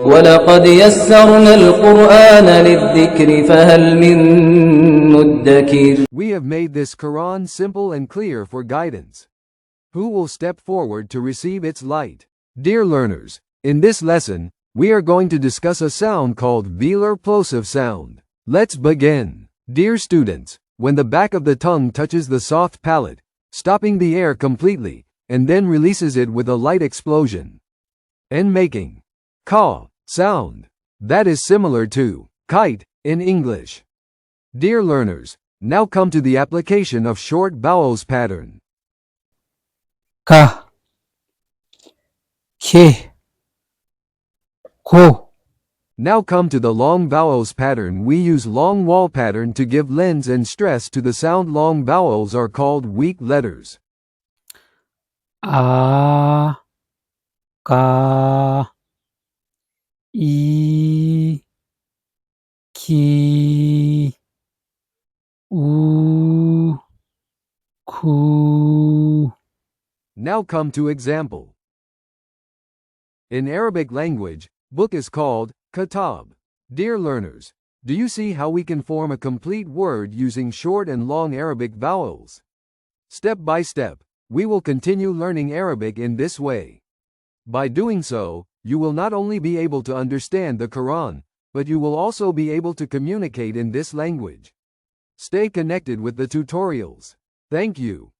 ولقد يسرنا القرآن للذكر فهل من مدكر. We have made this Quran simple and clear for guidance. Who will step forward to receive its light? Dear learners, in this lesson, we are going to discuss a sound called velar plosive sound. Let's begin. Dear students, when the back of the tongue touches the soft palate, stopping the air completely, and then releases it with a light explosion, and making ka sound, that is similar to kite in English. Dear learners, now come to the application of short vowels pattern. ka, ke, ko. Now come to the long vowels pattern. We use long vowel pattern to give length and stress to the sound. Long vowels are called weak letters. A, ka, I, ki, u, ku. Now come to example. In Arabic language, book is called kitab. Dear learners, do you see how we can form a complete word using short and long Arabic vowels? Step by step, we will continue learning Arabic in this way. By doing so, you will not only be able to understand the Quran, but you will also be able to communicate in this language. Stay connected with the tutorials. Thank you.